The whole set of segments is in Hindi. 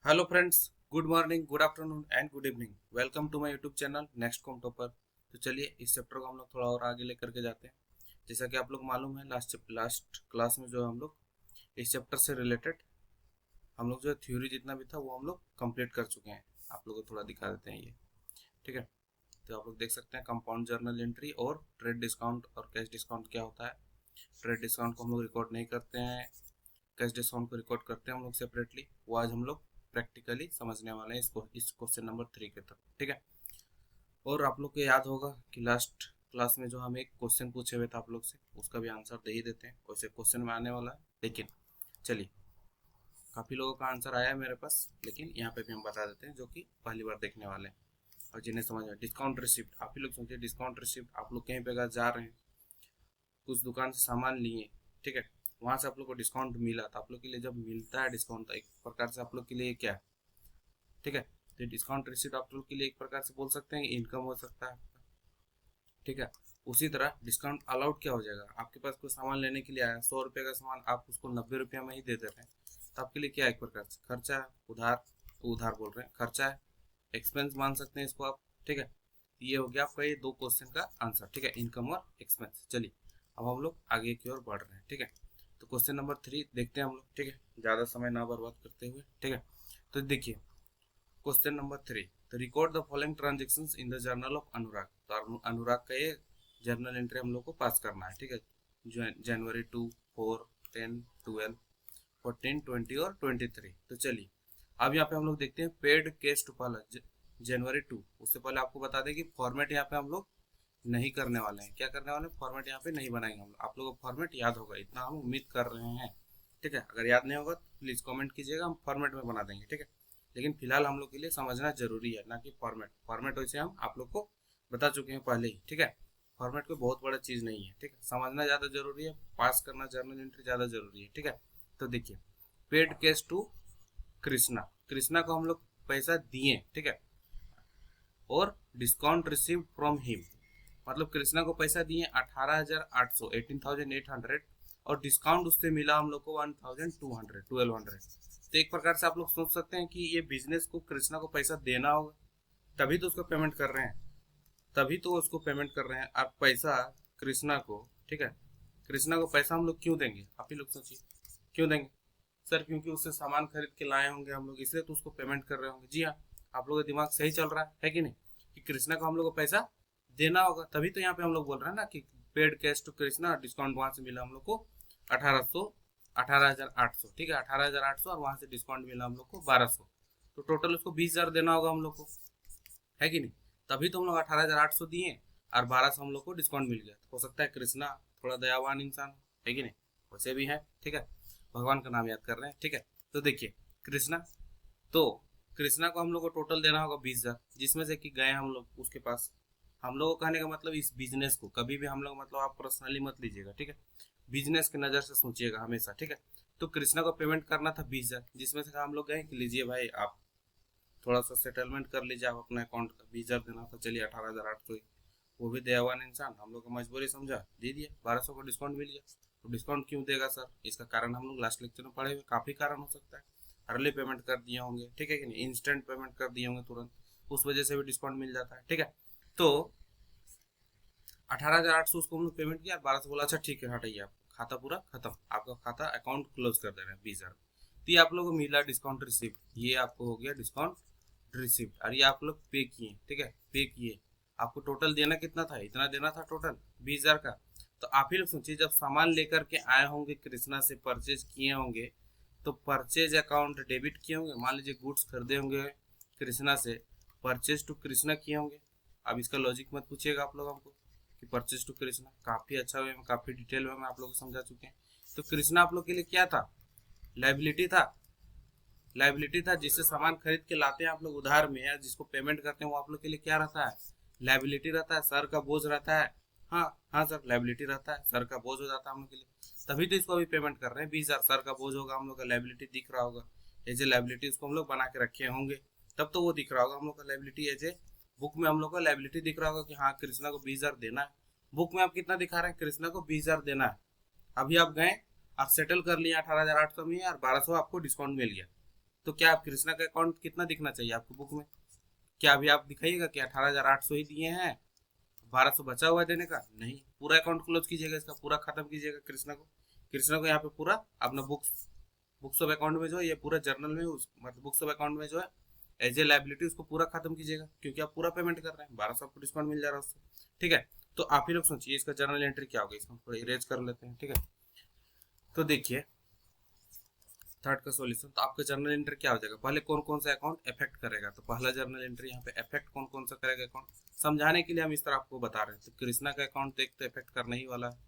Hello friends, good morning, good afternoon and good evening. Welcome to my YouTube channel next com topper. तो चलिए इस चैप्टर को हम लोग थोड़ा और आगे लेकर के जाते हैं। जैसा कि आप लोग मालूम है, लास्ट क्लास में जो हम लोग इस चैप्टर से रिलेटेड हम लोग जो थ्योरी जितना भी था वो हम लोग कंप्लीट कर चुके हैं। आप लोग को थोड़ा दिखा देते हैं ये। ठीक है, तो आप लोग देख सकते हैं कंपाउंड जर्नल एंट्री और ट्रेड डिस्काउंट और कैश डिस्काउंट क्या होता है। ट्रेड डिस्काउंट को हम लोग रिकॉर्ड नहीं करते हैं, कैश डिस्काउंट को रिकॉर्ड करते हैं हम लोग सेपरेटली। वो आज हम लोग प्रैक्टिकली समझने वाले हैं इसको, इस क्वेश्चन नंबर 3 के तरफ। ठीक है, और आप लोग को याद होगा कि लास्ट क्लास में जो हम एक क्वेश्चन पूछे हुए थे आप लोग से, उसका भी आंसर दे ही देते हैं। वैसे क्वेश्चन में आने वाला है, लेकिन चलिए, काफ़ी लोगों का आंसर आया है मेरे पास, लेकिन यहाँ पे भी हम बता देते हैं जो कि पहली बार देखने वाले हैं और जिन्हें समझ में। डिस्काउंट रिसिप्ट, आप ही लोग सोचिए, डिस्काउंट रिसिप्ट आप लोग कहीं पे अगर जा रहे हैं, कुछ दुकान से सामान लिए, ठीक है, वहां से आप लोग को डिस्काउंट मिला, तो आप लोग के लिए जब मिलता है डिस्काउंट, तो एक प्रकार से आप लोग के लिए क्या है, ठीक है, तो डिस्काउंट रिसिप्ट आप लोग के लिए एक प्रकार से बोल सकते हैं इनकम हो सकता है आपका। ठीक है, उसी तरह डिस्काउंट अलाउड क्या हो जाएगा, आपके पास कोई सामान लेने के लिए आया, 100 रुपये का सामान आप उसको 90 रुपये में ही दे रहे हैं, तो आपके लिए क्या है, एक प्रकार से खर्चा है, उधार, उधार बोल रहे हैं, खर्चा है, एक्सपेंस मान सकते हैं इसको आप। ठीक है, ये हो गया आपका ये दो क्वेश्चन का आंसर। ठीक है, इनकम और एक्सपेंस। चलिए अब हम लोग आगे की ओर बढ़ रहे हैं। ठीक है, तो क्वेश्चन नंबर 3 देखते हैं हम लोग। ठीक है, ज़्यादा समय ना बर्बाद करते हुए। ठीक है, तो देखिए क्वेश्चन नंबर 3, तो record the following transactions in the journal of Anurag. तो अनुराग का ये जर्नल एंट्री हम लोग को पास करना है। ठीक है, जनवरी 2, 4, 10, 12, 14, 20 और 23। तो चलिए अब यहाँ पे हम लोग देखते हैं पेड कैश टू पहला जनवरी 2। उससे पहले आपको बता दें कि फॉर्मेट यहाँ पे हम लोग नहीं करने वाले हैं। क्या करने वाले हैं, फॉर्मेट यहाँ पे नहीं बनाएंगे हम लोग। आप लोगों को फॉर्मेट याद होगा, इतना हम उम्मीद कर रहे हैं। ठीक है, अगर याद नहीं होगा तो प्लीज़ कमेंट कीजिएगा, हम फॉर्मेट में बना देंगे। ठीक है, लेकिन फिलहाल हम लोग के लिए समझना जरूरी है, ना कि फॉर्मेट। फॉर्मेट वैसे हम आप लोग को बता चुके हैं पहले ही। ठीक है, फॉर्मेट कोई बहुत बड़ा चीज़ नहीं है। ठीक है, समझना ज़्यादा जरूरी है, पास करना जर्नल एंट्री ज़्यादा जरूरी है। ठीक है, तो देखिए paid cash to Krishna, Krishna को हम लोग पैसा दिए। ठीक है, और डिस्काउंट रिसीव फ्रॉम हिम, मतलब कृष्णा को पैसा दिए 18,800, 18,800, और डिस्काउंट उससे मिला हम लोग को 1,200, 1,200। तो एक प्रकार से आप लोग सोच सकते हैं कि ये बिजनेस को कृष्णा को पैसा देना होगा, तभी तो उसको पेमेंट कर रहे हैं, तभी तो उसको पेमेंट कर रहे हैं। आप पैसा कृष्णा को, ठीक है, कृष्णा को पैसा हम लोग क्यों देंगे, आप ही लोग सोचिए, क्यों देंगे सर? क्योंकि उससे सामान खरीद के लाए होंगे हम लोग, इसलिए तो उसको पेमेंट कर रहे होंगे। जी हाँ, आप लोगों का दिमाग सही चल रहा है कि नहीं, कि कृष्णा को हम लोग को पैसा देना होगा, तभी तो यहाँ पे हम लोग बोल रहे हैं ना कि paid cash to Krishna, discount वहां से मिला हम लोग को 1800, 18,800। ठीक है, 18,800, और वहां से डिस्काउंट मिला हम लोग को 1200, तो टोटल उसको 20,000 देना होगा हम लोग को, है कि नहीं? तभी तो हम लोग 18,800 दिए और 1200 हम लोग को डिस्काउंट मिल गया। हो सकता है कृष्णा थोड़ा दयावान इंसान है कि नहीं, वैसे भी है। ठीक है, भगवान का नाम याद कर रहे हैं। ठीक है, तो देखिए कृष्णा, तो कृष्णा को हम लोग को टोटल देना होगा 20,000, जिसमें से कि गए हम लोग उसके पास। हम लोग को कहने का मतलब इस बिजनेस को कभी भी हम लोग मतलब आप पर्सनली मत लीजिएगा। ठीक है, बिजनेस की नज़र से सोचिएगा हमेशा। ठीक है, तो कृष्णा को पेमेंट करना था 20,000, जिसमें से हम लोग गए कि लीजिए भाई आप थोड़ा सा सेटलमेंट कर लीजिए, आप अपना अकाउंट का 20,000 देना था, चलिए 18,800 ही। वो भी दयावान इंसान, हम लोग का मजबूरी समझा, दे दिया, 1200 का डिस्काउंट मिल गया। तो डिस्काउंट क्यों देगा सर, इसका कारण हम लोग लास्ट लेक्चर में पढ़े हुए, काफ़ी कारण हो सकता है। अर्ली पेमेंट कर दिए होंगे, ठीक है कि नहीं, इंस्टेंट पेमेंट कर दिए होंगे तुरंत, उस वजह से भी डिस्काउंट मिल जाता है। ठीक है, तो 18,800 उसको हम लोग पेमेंट किया, 1200 बोला अच्छा ठीक है हटाइए, आप खाता पूरा खत्म, आपका खाता अकाउंट क्लोज कर दे रहे हैं 20,000। तो ये आप लोगों को मिला डिस्काउंट रिसिप्ट, ये आपको हो गया डिस्काउंट रिसिप्ट, और ये आप लोग पे किए। ठीक है, पे किए, आपको टोटल देना कितना था, इतना देना था टोटल 20,000 का। तो आप ही लोग सोचिए, जब सामान लेकर के आए होंगे कृष्णा से, परचेज किए होंगे, तो परचेज अकाउंट डेबिट किए होंगे। मान लीजिए गुड्स खरीदे होंगे कृष्णा से, परचेज टू कृष्णा किए होंगे। अब इसका लॉजिक मत पूछिएगा आप लोग हमको कि परचेज टू कृष्णा, काफ़ी अच्छा वे में, काफ़ी डिटेल में आप लोग को समझा चुके हैं। तो कृष्णा आप लोग के लिए क्या था, लाइबिलिटी था। लाइबिलिटी था, जिससे सामान खरीद के लाते हैं आप लोग उधार में, या जिसको पेमेंट करते हैं, वो आप लोग के लिए क्या रहता है, लाइबिलिटी रहता है, सर का बोझ रहता है। हाँ हाँ सर, लाइबिलिटी रहता है, सर का बोझ हो जाता है हम लोग के लिए, तभी तो इसको अभी पेमेंट कर रहे हैं 20,000। सर का बोझ होगा, हम लोग का लाइबिलिटी दिख रहा होगा, एज ए लाइबिलिटी उसको हम लोग बना के रखे होंगे, तब तो वो दिख रहा होगा हम लोग का लाइबिलिटी, एज ए बुक में हम लोग का लाइबिलिटी दिख रहा होगा कि हाँ कृष्णा को 20,000 देना है। बुक में आप कितना दिखा रहे हैं, कृष्णा को 20,000 देना है। अभी आप गए, आप सेटल कर लिए 18,800 में, और 1200 आपको डिस्काउंट मिल गया, तो क्या आप कृष्णा का अकाउंट कितना दिखना चाहिए आपको बुक में? क्या अभी आप दिखाइएगा कि 18,800 ही दिए हैं, 1200 बचा हुआ है देने का? नहीं, पूरा अकाउंट क्लोज कीजिएगा, इसका पूरा खत्म कीजिएगा कृष्णा को यहाँ पे पूरा अपना बुक्स ऑफ अकाउंट में जो है, ये पूरा जर्नल में मतलब बुक्स ऑफ अकाउंट में जो है एज ए लाइबिलिटी उसको पूरा खत्म कीजिएगा, क्योंकि आप पूरा पेमेंट कर रहे हैं, 1200 आपको डिस्काउंट मिल जा रहा है उससे। ठीक है, तो आप ही लोग सोचिए इसका जर्नल एंट्री क्या होगा, इसको थोड़ा इरेज कर लेते हैं। ठीक है, तो देखिए थर्ड का सॉल्यूशन, तो आपका जर्नल एंट्री क्या हो जाएगा, पहले कौन कौन सा अकाउंट अफेक्ट करेगा, तो पहला जर्नल एंट्री यहाँ पे अफेक्ट कौन कौन सा करेगा अकाउंट, समझाने के लिए हम इस तरह आपको बता रहे हैं। तो कृष्णा का अकाउंट तो एक तो अफेक्ट करने ही वाला है,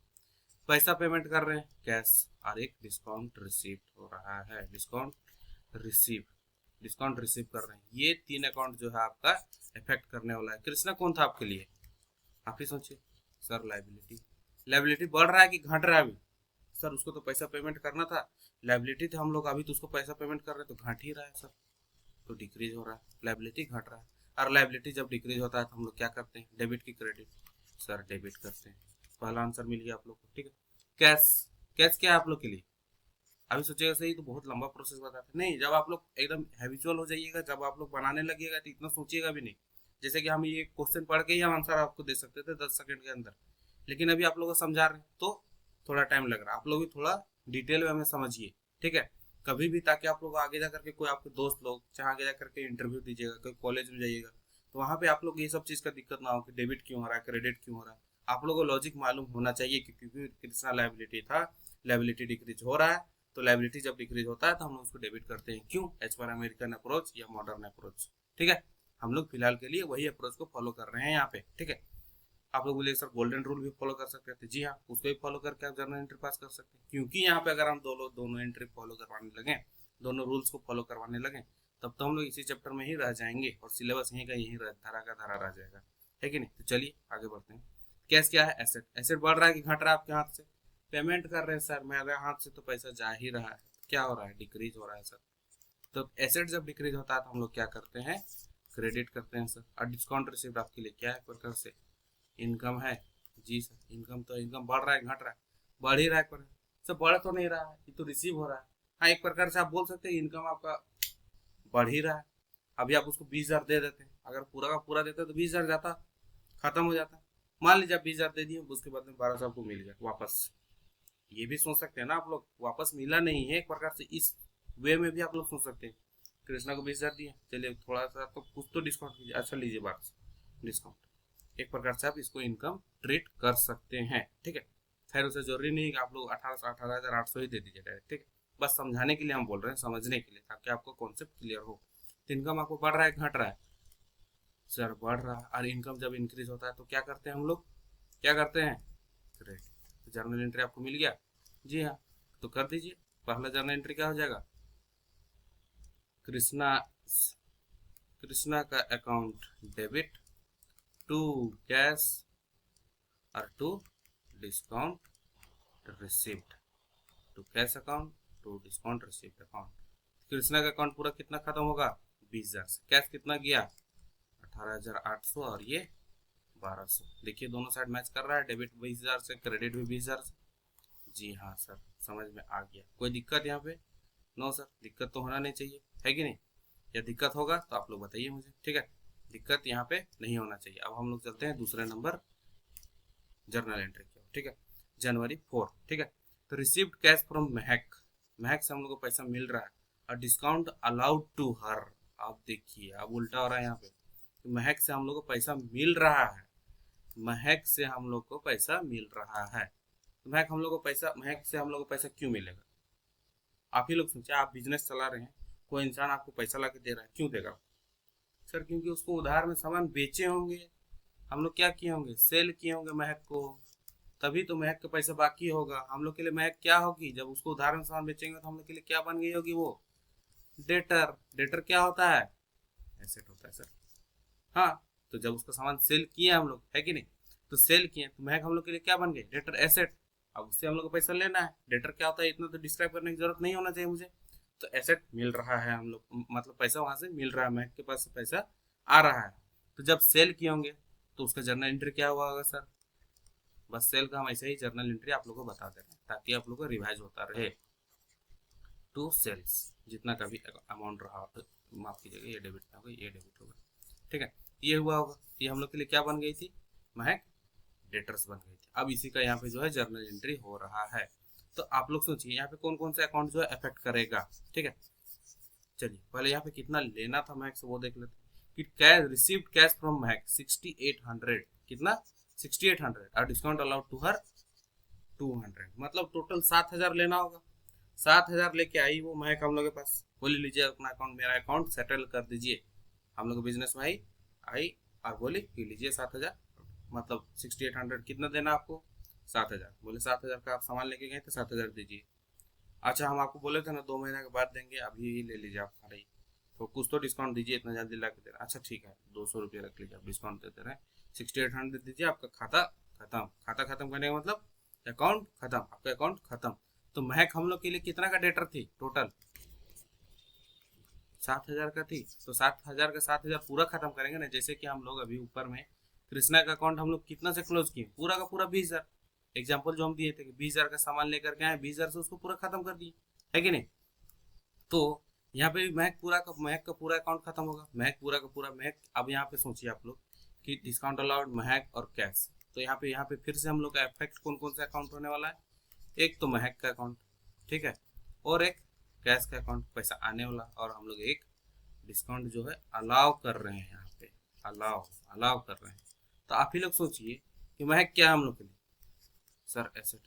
पैसा पेमेंट कर रहे हैं कैश, और एक डिस्काउंट रिसीव हो रहा है, डिस्काउंट रिसीव कर रहे हैं, ये 3 अकाउंट जो है आपका इफेक्ट करने वाला है। कृष्णा कौन था आपके लिए, आप ही सोचिए। सर लाइबिलिटी बढ़ रहा है कि घट रहा है अभी? सर उसको तो पैसा पेमेंट करना था, लाइबिलिटी थे हम लोग, अभी तो उसको पैसा पेमेंट कर रहे हैं तो घट ही रहा है सर, तो डिक्रीज हो रहा है, लाइबिलिटी घट रहा है। और लाइबिलिटी जब डिक्रीज होता है तो हम लोग क्या करते हैं, डेबिट की क्रेडिट? सर डेबिट करते हैं, पहला आंसर मिल गया आप लोग को। ठीक है, कैश क्या है आप लोग के लिए? अभी सोचिएगा सही, तो बहुत लंबा प्रोसेस बताते नहीं, जब आप लोग एकदम हैबिचुअल हो जाइएगा, जब आप लोग बनाने लगिएगा तो इतना सोचिएगा भी नहीं। जैसे कि हम ये क्वेश्चन पढ़ के ही हम आंसर आपको दे सकते थे 10 सेकंड के अंदर, लेकिन अभी आप लोग को समझा रहे हैं तो थोड़ा टाइम लग रहा है, आप लोग भी थोड़ा डिटेल में हमें समझिए। ठीक है, कभी भी, ताकि आप लोग आगे जा करके कोई आपके दोस्त लोग चाहे आगे जा करके इंटरव्यू दीजिएगा, कोई कॉलेज में जाइएगा, तो वहाँ पे आप लोग ये सब चीज़ का दिक्कत ना हो कि डेबिट क्यों हो रहा है, क्रेडिट क्यों हो रहा है। आप लोगों को लॉजिक मालूम होना चाहिए कि क्योंकि कितना लाइबिलिटी था, लाइबिलिटी डिक्रीज हो रहा है, तो लाइबिलिटी जब डिक्रीज होता है तो हम लोग उसको डेबिट करते हैं, क्यों? एज पर अमेरिकन अप्रोच या मॉडर्न अप्रोच। ठीक है, हम लोग फिलहाल के लिए वही अप्रोच को फॉलो कर रहे हैं यहाँ पे। ठीक है, आप लोग बोले सर गोल्डन रूल भी फॉलो कर सकते थे, जी हाँ, उसको भी फॉलो करके आप जर्नल एंट्री पास कर सकते हैं, क्योंकि यहाँ पे अगर हम दोनों एंट्री फॉलो करवाने लगे, दोनों रूल्स को फॉलो करवाने लगे, तब तो हम लोग इसी चैप्टर में ही रह जाएंगे और सिलेबस यहीं का यहीं धारा का धारा रह जाएगा, है कि नहीं? तो चलिए आगे बढ़ते हैं। कैश क्या है? एसेट बढ़ रहा है कि घट रहा है आपके हाथ से? पेमेंट कर रहे हैं सर, मेरे हाथ से तो पैसा जा ही रहा है, क्या हो रहा है, डिक्रीज हो रहा है सर। तो एसेट जब डिक्रीज होता है तो हम लोग क्या करते हैं, क्रेडिट करते हैं सर। और डिस्काउंट रिसीव्ड आपके लिए क्या है, प्रकार से इनकम है? जी सर, इनकम बढ़ रहा है घट रहा है? बढ़ ही रहा है, पर सर बढ़ तो नहीं रहा है, ये तो रिसीव हो रहा है। हाँ, एक प्रकार से आप बोल सकते हैं इनकम आपका बढ़ ही रहा है। अभी आप उसको 20,000 दे देते हैं, अगर पूरा का पूरा देते तो 20,000 जाता, खत्म हो जाता। मान लीजिए आप 20,000 दे दिए, उसके बाद में 1200 आपको मिल गया वापस, ये भी सोच सकते हैं ना आप लोग, वापस मिला नहीं है, एक प्रकार से इस वे में भी आप लोग सोच सकते हैं। कृष्णा को 20,000 दिए, चलिए थोड़ा सा तो कुछ तो डिस्काउंट कीजिए, अच्छा लीजिए 1200 डिस्काउंट, एक प्रकार से आप इसको इनकम ट्रीट कर सकते हैं। ठीक है, खैर उसे जरूरी नहीं है कि आप लोग 18,800 ही दे दीजिए डायरेक्ट। ठीक है, बस समझाने के लिए हम बोल रहे हैं, समझने के लिए, ताकि आपको कॉन्सेप्ट क्लियर हो। तो इनकम आपको बढ़ रहा है घट रहा है? सर बढ़ रहा है, और इनकम जब इंक्रीज होता है तो क्या करते हैं हम लोग, क्या करते हैं, क्रेडिट। तो जर्नल एंट्री आपको मिल गया, जी हाँ, तो कर दीजिए। पहला जर्नल एंट्री क्या हो जाएगा, कृष्णा कृष्णा का अकाउंट डेबिट टू कैश और to discount receipt, to cash account to discount receipt account. Krishna का अकाउंट पूरा कितना खत्म होगा, 20,000 से। कैश कितना गया, 18,800, और ये 1200। देखिए दोनों साइड मैच कर रहा है, डेबिट 20,000 से, क्रेडिट भी 20,000 से। जी हाँ सर, समझ में आ गया। कोई दिक्कत यहाँ पे? नो सर, दिक्कत तो होना नहीं चाहिए, है कि नहीं? या दिक्कत होगा तो आप लोग बताइए मुझे। ठीक है, दिक्कत यहाँ पे नहीं होना चाहिए। अब हम लोग चलते हैं दूसरे नंबर जर्नल एंट्री की। ठीक है, जनवरी 4। ठीक है, तो रिसीव्ड कैश फ्रॉम महक, महक से हम लोग को पैसा मिल रहा है, और डिस्काउंट अलाउड टू हर। आप देखिए अब उल्टा हो रहा है यहाँ पे, तो महक से हम लोग को पैसा मिल रहा है, महक से हम लोग को पैसा मिल रहा है। तो महक से हम लोग को पैसा क्यों मिलेगा? आप ही लोग सोचिए, आप बिजनेस चला रहे हैं, कोई इंसान आपको पैसा ला के दे रहा है, क्यों देगा? सर क्योंकि उसको उधार में सामान बेचे होंगे, हम लोग क्या किए होंगे, सेल किए होंगे महक को, तभी तो महक का पैसा बाकी होगा। हम लोग के लिए महक क्या होगी, जब उसको उधार में सामान बेचेंगे तो हम लोग के लिए क्या बन गई होगी वो, डेटर। डेटर क्या होता है, एसेट होता है सर। हाँ, तो जब उसका सामान सेल किए हम लोग, है कि नहीं, तो सेल किए तो महक हम लोग के लिए क्या बन गए, डेटर, एसेट। अब उससे हम लोग को पैसा लेना है, डेटर क्या होता है इतना तो डिस्क्राइब करने की जरूरत नहीं होना चाहिए मुझे। तो एसेट मिल रहा है हम लोग, मतलब पैसा वहां से मिल रहा है, महक के पास से पैसा आ रहा है। तो जब सेल किए होंगे तो उसका जर्नल एंट्री क्या हुआ होगा सर? बस सेल का हम ऐसे ही जर्नल एंट्री आप लोगों को बता दे रहे हैं, ताकि आप लोग को रिवाइज होता रहे। टू सेल्स, जितना का भी अमाउंट रहा, माफ कीजिएगा ये डेबिट होगा, ये डेबिट होगा, ठीक है। ये हुआ होगा, ये हम लोग के लिए क्या बन गई थी, महक डेटर्स बन गई थी। अब इसी का यहाँ पे जो है जर्नल एंट्री हो रहा है। तो आप लोग सोचिए यहाँ पे कौन कौन सा अकाउंट जो है अफेक्ट करेगा, ठीक है। चलिए पहले यहाँ पे कितना लेना था महक से वो देख लेते हैं कि कैश रिसीव्ड कैश फ्रॉम महक 6800, कितना 6800 और डिस्काउंट अलाउड टू हर 200, मतलब टोटल 7000 लेना होगा। 7000 लेके आई वो महक हम लोग के पास, बोली लीजिए अपना अकाउंट, मेरा अकाउंट सेटल कर दीजिए। हम लोग बिजनेस में आई और बोली कि लीजिए 7000, मतलब 6800 कितना देना आपको, 7000। बोले 7000 का आप सामान लेके गए थे, 7000 दीजिए। अच्छा हम आपको बोले थे ना 2 महीने के बाद देंगे, अभी ही ले लीजिए आप खड़े ही, तो कुछ तो डिस्काउंट दीजिए, इतना जल्दी ला के दे रहे। अच्छा ठीक है 200 रुपये रख लीजिए, आप डिस्काउंट देते रहे, 6800 दीजिए, आपका खाता खत्म। खाता खत्म करने का मतलब अकाउंट खत्म, आपका अकाउंट खत्म। तो महक हम लोग के लिए कितना का डेटर थी, टोटल 7000 का थी। तो 7000 का 7000 पूरा खत्म करेंगे ना, जैसे कि हम लोग अभी ऊपर में कृष्णा का अकाउंट हम लोग कितना से क्लोज किए, पूरा का पूरा 20000। एग्जाम्पल जो हम दिए थे कि 20000 का सामान लेकर के आए, 20000 से उसको पूरा खत्म कर दिए, है कि नहीं। तो यहाँ पे महक का पूरा अकाउंट खत्म होगा, महक पूरा का पूरा महक। अब यहाँ पे सोचिए आप लोग कि डिस्काउंट अलाउड, महक और कैश, तो यहाँ पे फिर से हम लोग का इफेक्ट कौन कौन सा अकाउंट होने वाला है, एक तो महक का अकाउंट, ठीक है, और एक कैश का अकाउंट पैसा आने वाला, और हम लोग एक डिस्काउंट जो है अलाउ कर रहे हैं, यहाँ पे अलाउ कर रहे हैं। तो आप ही लोग सोचिए कि महक क्या है हम लोग के लिए, सर एसेट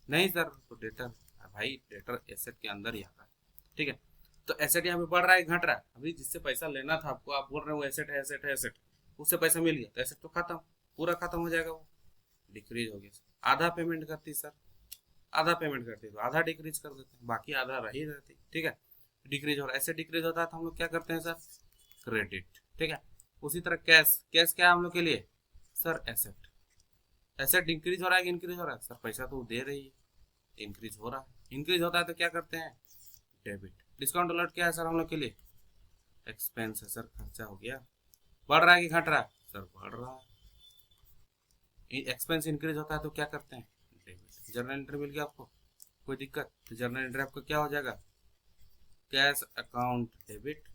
नहीं सर, तो डेटर, भाई डेटर एसेट के अंदर ही आता है, ठीक है। तो एसेट यहाँ पे बढ़ रहा है घट रहा है, अभी जिससे पैसा लेना था आपको, आप बोल रहे हो एसेट है एसेट है एसेट, उससे पैसा मिल गया तो एसेट तो खत्म, पूरा खत्म हो जाएगा, वो डिक्रीज हो गया। आधा पेमेंट करती सर, आधा पेमेंट करती तो आधा डिक्रीज कर देते, बाकी आधा रही रहती, ठीक है। डिक्रीज हो रहा है, ऐसे डिक्रीज होता है तो हम लोग क्या करते हैं सर, क्रेडिट, ठीक है। उसी तरह कैश, कैश क्या है हम लोग के लिए, सर एसेट। एसेट इंक्रीज हो रहा है कि इंक्रीज हो रहा है, सर पैसा तो दे रही है, इंक्रीज हो रहा है, इंक्रीज होता है तो क्या करते हैं, डेबिट। डिस्काउंट अलर्ट क्या है सर हम लोग के लिए, एक्सपेंस है सर, खर्चा हो गया। बढ़ रहा है कि घट रहा है, सर बढ़ रहा है। एक्सपेंस इंक्रीज होता है तो क्या करते हैं, डेबिट। जर्नल एंट्री मिल गया आपको, कोई दिक्कत, तो जर्नल एंट्री आपका क्या हो जाएगा, cash account debit,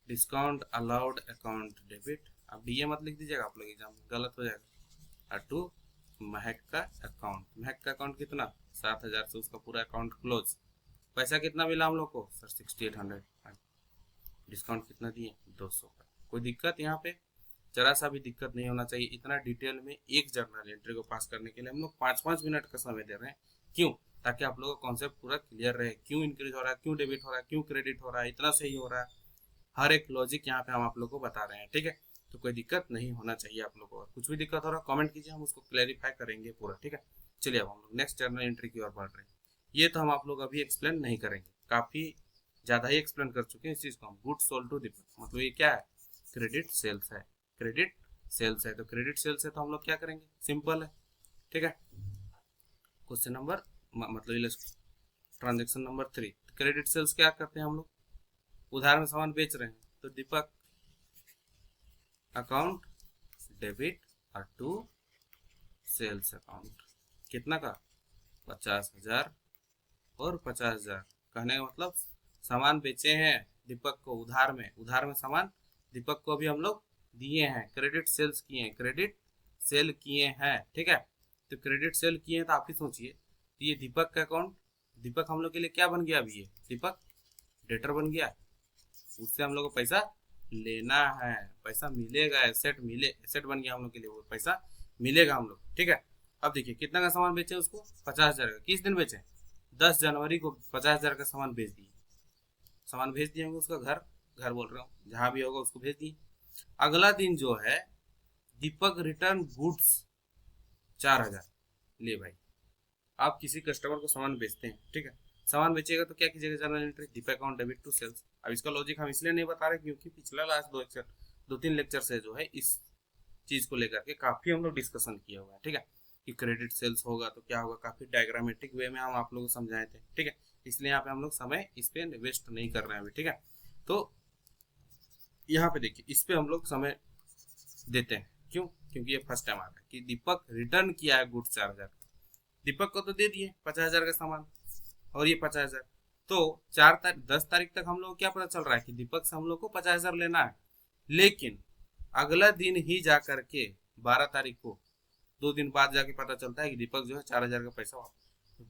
discount allowed account debit. अब डीए मत लिख दीजिएगा आप लोग, एग्जाम गलत हो जाएगा। और टू महक का अकाउंट, महक का अकाउंट कितना 7000 से उसका पूरा अकाउंट क्लोज। पैसा कितना मिला हम लोग को सर 6800, डिस्काउंट कितना दिए 200 का। कोई दिक्कत यहाँ पे, जरा सा भी दिक्कत नहीं होना चाहिए। इतना डिटेल में एक जर्नल एंट्री को पास करने के लिए हम लोग 5-5 मिनट का समय दे रहे हैं, क्यों, ताकि आप लोगों का कॉन्सेप्ट पूरा क्लियर रहे, क्यों इंक्रीज हो रहा है, क्यों डेबिट हो रहा है, क्यों क्रेडिट हो रहा है, इतना सही हो रहा है, हर एक लॉजिक यहाँ पे हम आप लोग को बता रहे हैं, ठीक है। तो कोई दिक्कत नहीं होना चाहिए आप लोग को, कुछ भी दिक्कत हो रहा है कमेंट कीजिए, हम उसको क्लैरिफाई करेंगे पूरा, ठीक है। चलिए अब हम लोग नेक्स्ट जर्नल एंट्री की ओर बढ़ रहे हैं। ये तो हम आप लोग अभी एक्सप्लेन नहीं करेंगे, काफ़ी ज़्यादा ही एक्सप्लेन कर चुके हैं इस चीज़ को हम। गुड सोल्ड टू दीपक, मतलब ये क्या है, क्रेडिट सेल्स है, क्रेडिट सेल्स है। तो क्रेडिट सेल्स है तो हम लोग क्या करेंगे, सिंपल है, ठीक है। क्वेश्चन नंबर मतलब ट्रांजेक्शन नंबर 3, क्रेडिट सेल्स क्या करते हैं हम लोग, उधार में सामान बेच रहे हैं, तो दीपक अकाउंट डेबिट और टू सेल्स अकाउंट, कितना का 50,000 और 50,000। कहने का मतलब सामान बेचे हैं दीपक को उधार में सामान दीपक को भी हम लोग दिए हैं, क्रेडिट सेल्स किए हैं, क्रेडिट सेल किए हैं, ठीक है। तो क्रेडिट सेल किए हैं तो आप ही सोचिए, तो ये दीपक का अकाउंट, दीपक हम लोग के लिए क्या बन गया, अभी ये दीपक डेटर बन गया, उससे हम लोग को पैसा लेना है, पैसा मिलेगा, एसेट बन गया हम लोग के लिए, वो पैसा मिलेगा हम लोग, ठीक है। अब देखिए कितना का सामान बेचे उसको, 50,000 का। किस दिन बेचे, 10 जनवरी को 50,000 का सामान भेज दिए, सामान भेज दिए होंगे उसका घर बोल रहा हूँ, जहाँ भी होगा उसको भेज दिए। अगला दिन जो है दीपक रिटर्न गुड्स 4,000, ले भाई आप किसी कस्टमर को सामान बेचते हैं, ठीक है, सामान बेचेगा तो क्या कीजिएगा, journal entry Deepak account debit to sales. अब इसका लॉजिक हम इसलिए नहीं बता रहे क्योंकि पिछला लास्ट 2-3 लेक्चर से जो है इस चीज को लेकर के काफी हम लोग डिस्कशन किया हुआ है, ठीक है, कि क्रेडिट सेल्स होगा तो क्या होगा, काफी डायग्रामेटिक वे में हम आप लोगों को समझाए थे, ठीक है। इसलिए यहाँ पे हम लोग समय इस पे वेस्ट नहीं कर रहे हैं अभी, ठीक है। तो यहाँ पे देखिए इस पे हम लोग समय देते हैं, क्यों, क्योंकि ये फर्स्ट टाइम आ रहा है कि दीपक रिटर्न किया है गुड्स 4,000, दीपक को तो दे दिए 50,000 का सामान और ये 50,000, तो 10 तारीख तक हम लोग क्या पता चल रहा है कि दीपक से हम लोग को 50,000 लेना है, लेकिन अगला दिन ही जा करके 12 तारीख को 2 दिन बाद जाके पता चलता है कि दीपक जो है 4,000 का पैसा